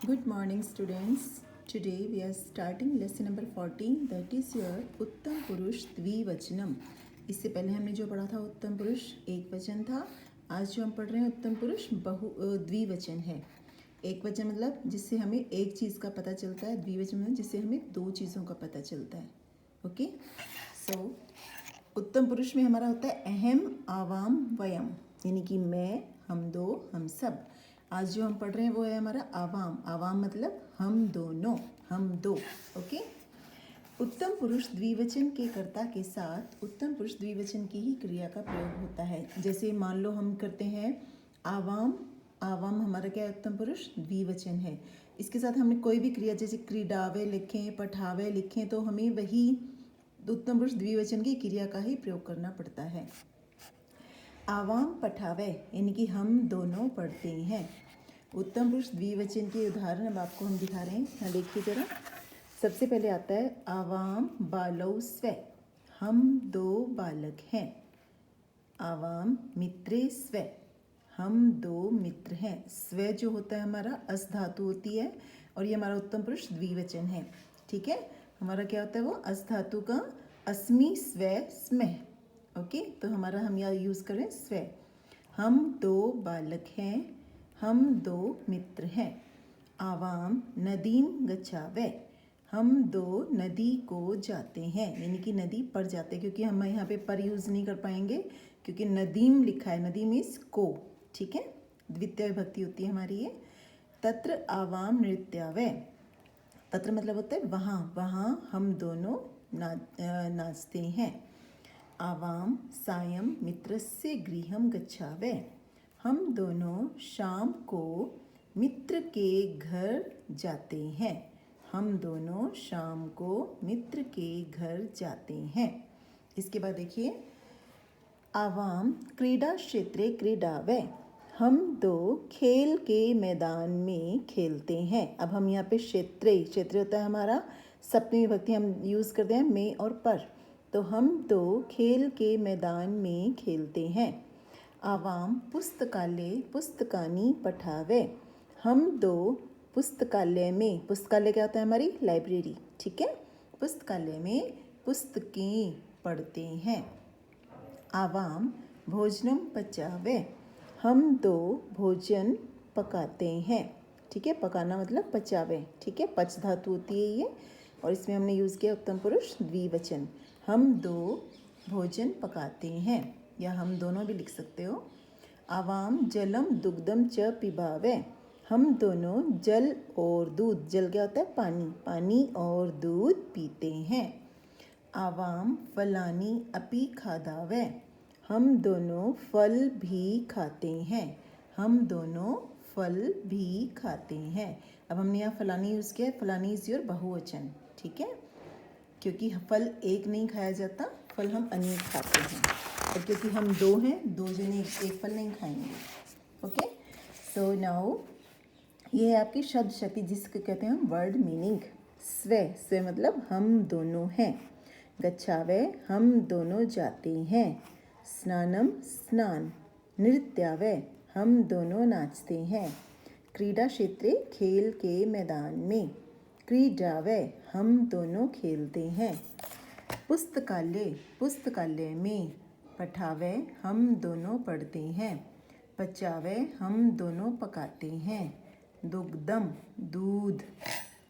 Good morning, students. Today we are starting lesson number 14, that is your उत्तम पुरुष द्विवचनम. इससे पहले हमने जो पढ़ा था उत्तम पुरुष एक वचन था. आज जो हम पढ़ रहे हैं उत्तम पुरुष द्विवचन है. एक वचन मतलब जिससे हमें एक चीज़ का पता चलता है, द्विवचन मतलब जिससे हमें दो चीज़ों का पता चलता है. ओके, सो उत्तम पुरुष में हमारा होता है अहम, आवाम, वयम, यानी कि मैं, हम दो, हम सब. आज जो हम पढ़ रहे हैं वो है हमारा आवाम. आवाम मतलब हम दोनों, हम दो. ओके, उत्तम पुरुष द्विवचन के कर्ता के साथ उत्तम पुरुष द्विवचन की ही क्रिया का प्रयोग होता है. जैसे मान लो हम करते हैं आवाम. आवाम हमारा क्या है? उत्तम पुरुष द्विवचन है. इसके साथ हमने कोई भी क्रिया जैसे क्रीडावे लिखें, पठावे लिखें तो हमें वही उत्तम पुरुष द्विवचन की क्रिया का ही प्रयोग करना पड़ता है. आवाम पठावे यानी कि हम दोनों पढ़ते हैं. उत्तम पुरुष द्विवचन के उदाहरण अब आपको हम दिखा रहे हैं. यहाँ देखिए जरा. सबसे पहले आता है आवाम बालौ स्वे, हम दो बालक हैं. आवाम मित्रे स्वे, हम दो मित्र हैं. स्वे जो होता है हमारा अस धातु होती है और ये हमारा उत्तम पुरुष द्विवचन है. ठीक है, हमारा क्या होता है वो अस धातु का अस्मि स्वे स्मेह. ओके, तो हमारा हम यहाँ यूज़ करें स्वे. हम दो बालक हैं, हम दो मित्र हैं. आवाम नदीम गच्छावे, हम दो नदी को जाते हैं, यानी कि नदी पर जाते हैं, क्योंकि हम यहाँ पे पर यूज़ नहीं कर पाएंगे क्योंकि नदीम लिखा है. नदीम इज को. ठीक है, द्वितीय विभक्ति होती है हमारी ये. तत्र आवाम नृत्यावे, तत्र मतलब होता है वहाँ. वहाँ हम दोनों नाचते हैं. आवाम सायं मित्रस्य गृहं गच्छावे, हम दोनों शाम को मित्र के घर जाते हैं. हम दोनों शाम को मित्र के घर जाते हैं. इसके बाद देखिए आवाम क्रीडा क्षेत्रे क्रीडावे, हम दो खेल के मैदान में खेलते हैं. अब हम यहाँ पे क्षेत्रे, क्षेत्र होता है हमारा सप्तमी विभक्ति हम यूज़ करते हैं में और पर. तो हम दो खेल के मैदान में खेलते हैं. आवाम पुस्तकालय पुस्तकानी पठावे, हम दो पुस्तकालय में, पुस्तकालय क्या होता है हमारी लाइब्रेरी. ठीक है, पुस्तकालय में पुस्तकें पढ़ते हैं. आवाम भोजनम पचावे, हम दो भोजन पकाते हैं. ठीक है, पकाना मतलब पचावे. ठीक है, पच धातु होती है ये और इसमें हमने यूज़ किया उत्तम पुरुष द्विवचन. हम दो भोजन पकाते हैं या हम दोनों भी लिख सकते हो. आवाम जलम दुग्धम च पिबावे, हम दोनों जल और दूध, जल क्या होता है पानी, पानी और दूध पीते हैं. आवाम फलानी अपि खादावे, हम दोनों फल भी खाते हैं. हम दोनों फल भी खाते हैं. अब हमने यहाँ फलानी यूज़ किया है. फलानी इज़ योर बहुवचन. ठीक है, क्योंकि फल एक नहीं खाया जाता, फल हम अनेक खाते हैं. और क्योंकि हम दो हैं, दो जने एक फल नहीं खाएंगे. ओके, सो नाउ ये है आपकी शब्द शक्ति जिसको कहते हैं हम वर्ड मीनिंग. स्वे, स्वे मतलब हम दोनों हैं. गच्छावे हम दोनों जाते हैं. स्नानम स्नान. नृत्यावे हम दोनों नाचते हैं. क्रीडा क्षेत्रे खेल के मैदान में. क्रीडावे हम दोनों खेलते हैं. पुस्तकालय पुस्तकालय में. पठावे हम दोनों पढ़ते हैं. पचावे हम दोनों पकाते हैं. दुग्धम दूध.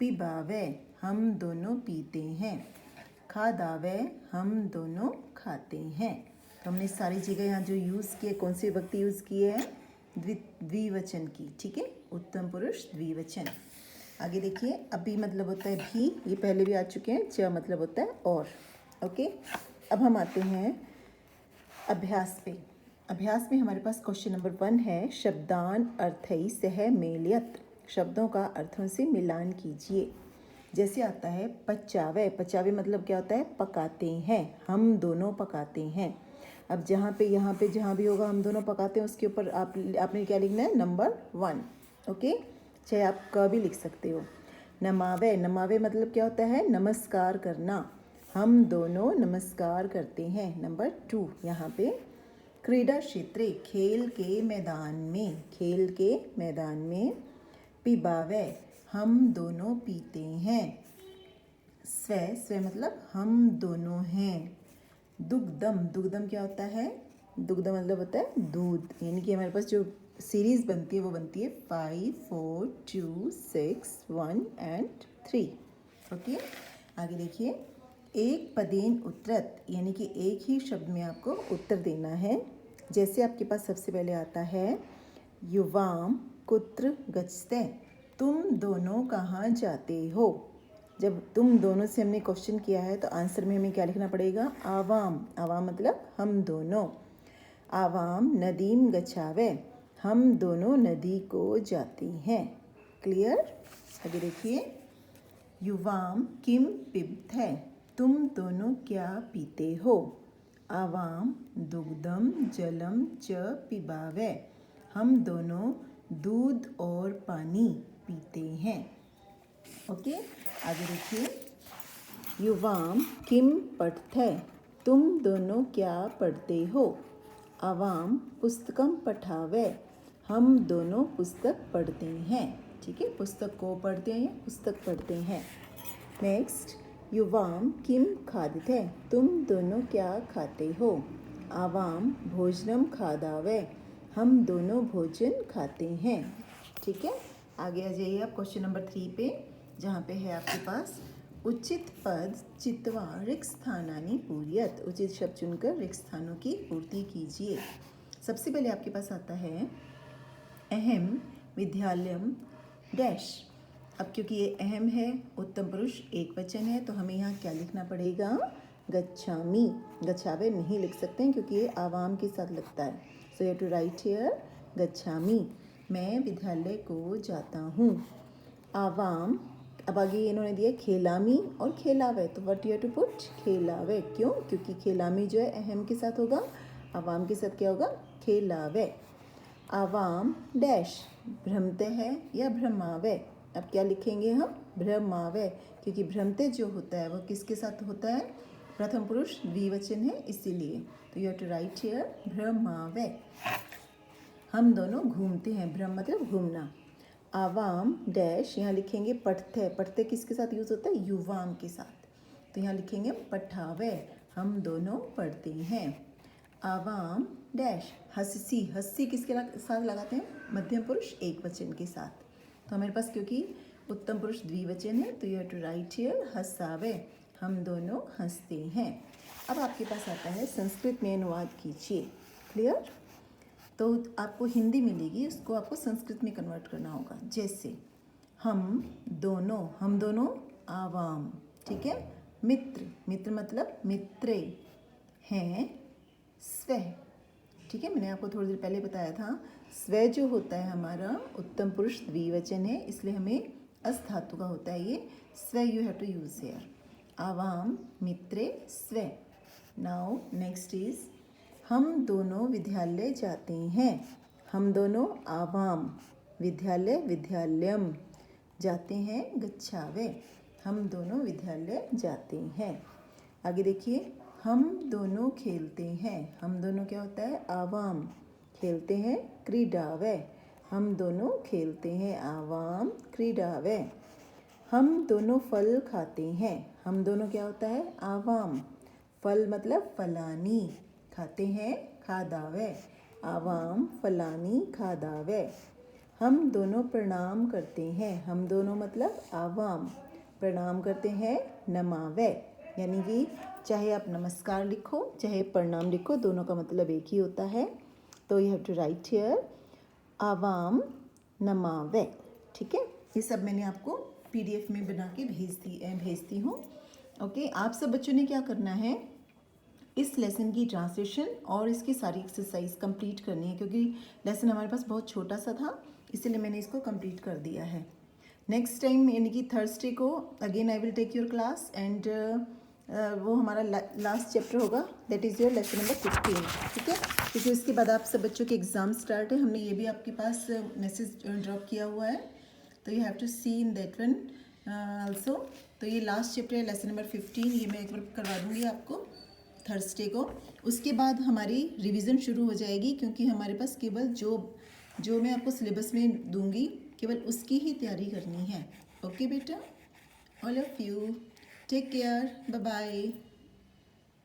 पिबावे हम दोनों पीते हैं. खादावे हम दोनों खाते हैं. तो हमने सारी जगह यहाँ जो यूज़ किए, कौन सी विभक्ति यूज़ किए हैं? द्विवचन की. ठीक है, उत्तम पुरुष द्विवचन. आगे देखिए अभी मतलब होता है भी, ये पहले भी आ चुके हैं. च मतलब होता है और. ओके, अब हम आते हैं अभ्यास पे. अभ्यास में हमारे पास क्वेश्चन नंबर 1 है शब्दान अर्थई सह मेलियत, शब्दों का अर्थों से मिलान कीजिए. जैसे आता है पचावे. पचावे मतलब क्या होता है? पकाते हैं. हम दोनों पकाते हैं. अब जहाँ पे यहाँ पे जहाँ भी होगा हम दोनों पकाते हैं उसके ऊपर आपने क्या लिखना है? नंबर 1. ओके, चाहे आप क भी लिख सकते हो. नमावे. नमावे मतलब क्या होता है? नमस्कार करना. हम दोनों नमस्कार करते हैं. नंबर 2 यहाँ पे. क्रीडा क्षेत्रे खेल के मैदान में. खेल के मैदान में. पिबावे हम दोनों पीते हैं। स्वे मतलब हम दोनों हैं। दुग्धम क्या होता है? दुग्धम मतलब होता है दूध, यानी कि हमारे पास जो सीरीज बनती है वो बनती है 5 4 2 6 1 एंड 3। ओके, आगे देखिए, एक पदेन उत्तरत, यानी कि एक ही शब्द में आपको उत्तर देना है। जैसे आपके पास सबसे पहले आता है युवाम कुत्र गच्छते, तुम दोनों कहाँ जाते हो। जब तुम दोनों से हमने क्वेश्चन किया है तो आंसर में हमें क्या लिखना पड़ेगा? आवाम। आवाम मतलब हम दोनों। आवाम नदीम गच्छावे, हम दोनों नदी को जाते हैं। क्लियर? आगे देखिए, युवाम किम पिबथे, तुम दोनों क्या पीते हो। आवाम दुग्धम जलम च पिबावे, हम दोनों दूध और पानी पीते हैं। ओके, आगे देखिए, युवाम किम पठथे, तुम दोनों क्या पढ़ते हो। आवाम पुस्तकम पठावे, हम दोनों पुस्तक पढ़ते हैं। ठीक है, पुस्तक को पढ़ते हैं या पुस्तक पढ़ते हैं। नेक्स्ट, युवाम किम खादते, तुम दोनों क्या खाते हो। आवाम भोजनम खादावे, हम दोनों भोजन खाते हैं। ठीक है, आगे आ जाइए आप क्वेश्चन नंबर 3 पे, जहाँ पे है आपके पास उचित पद चित्वा रिक्त स्थानानि पूर्यत, उचित शब्द चुनकर रिक्त स्थानों की पूर्ति कीजिए। सबसे पहले आपके पास आता है अहम विद्यालयम डैश। अब क्योंकि ये अहम है, उत्तम पुरुष एक वचन है, तो हमें यहाँ क्या लिखना पड़ेगा? गच्छामि। गच्छावे नहीं लिख सकते हैं क्योंकि ये आवाम के साथ लगता है। So you have to write here गच्छामि, मैं विद्यालय को जाता हूँ। आवाम, अब आगे इन्होंने दिया खेलामी और खेलावे, तो what you have to put? खेलावे। क्यों? क्योंकि खेलामी जो है अहम के साथ होगा, आवाम के साथ क्या होगा? खेलावे। आवाम डैश भ्रमते हैं या भ्रमावे। अब क्या लिखेंगे हम? भ्रमावे, क्योंकि भ्रमते जो होता है वो किसके साथ होता है? प्रथम पुरुष द्विवचन है, इसीलिए। तो you have to write here भ्रमावे। हम दोनों घूमते हैं, भ्रम मतलब घूमना। आवाम डैश, यहाँ लिखेंगे पढ़ते। पढ़ते किसके साथ यूज़ होता है? युवाम के साथ, तो यहाँ लिखेंगे पठावे, हम दोनों पढ़ते हैं। आवाम डैश हस्सी, हस्सी किसके साथ लगाते हैं? मध्यम पुरुष एक वचन के साथ। तो हमारे पास क्योंकि उत्तम पुरुष द्विवचन है, तो you have to write here हंसावे, हम दोनों हंसते हैं। अब आपके पास आता है संस्कृत में अनुवाद कीजिए। क्लियर? तो आपको हिंदी मिलेगी, उसको आपको संस्कृत में कन्वर्ट करना होगा। जैसे हम दोनों आवाम। ठीक है, मित्र, मित्र मतलब मित्रे हैं। स्वे, ठीक है, मैंने आपको थोड़ी देर पहले बताया था, स्वे जो होता है हमारा उत्तम पुरुष द्विवचन है, इसलिए हमें अस धातु का होता है ये। स्वे you have to use here. आवाम मित्रे स्वे। नाउ नेक्स्ट इज हम दोनों विद्यालय जाते हैं। हम दोनों आवाम, विद्यालय विद्यालयम, जाते हैं गच्छावे, हम दोनों विद्यालय जाते हैं। आगे देखिए, हम दोनों खेलते हैं। हम दोनों क्या होता है? आवाम। खेलते हैं क्रीडावे, हम दोनों खेलते हैं। आवाम क्रीडावे। हम दोनों फल खाते हैं। हम दोनों क्या होता है? आवाम। फल मतलब फलानी, खाते हैं खादावे, आवाम फलानी खादावे। हम दोनों प्रणाम करते हैं। हम दोनों मतलब आवाम, प्रणाम करते हैं नमावे, यानी कि चाहे आप नमस्कार लिखो चाहे प्रणाम लिखो, दोनों का मतलब एक ही होता है। तो you have to write here आवाम नमावे। ठीक है, ये सब मैंने आपको PDF में बना के भेजती हूँ। ओके, आप सब बच्चों ने क्या करना है? इस लेसन की ट्रांसलेशन और इसकी सारी एक्सरसाइज कंप्लीट करनी है, क्योंकि लेसन हमारे पास बहुत छोटा सा था, इसलिए मैंने इसको कंप्लीट कर दिया है। नेक्स्ट टाइम यानी कि थर्सडे को again I will take your class and वो हमारा लास्ट चैप्टर होगा, that is your lesson number 15। ठीक है, क्योंकि उसके बाद आप सब बच्चों के एग्ज़ाम स्टार्ट है, हमने ये भी आपके पास मैसेज ड्रॉप किया हुआ है, तो you have to see in that one also. तो ये लास्ट चैप्टर है लेसन नंबर 15, ये मैं एक बार करवा दूँगी आपको थर्सडे को। उसके बाद हमारी रिवीजन शुरू हो जाएगी, क्योंकि हमारे पास केवल जो मैं आपको सिलेबस में दूंगी केवल उसकी ही तैयारी करनी है। ओके बेटा, all of you take care, bye bye.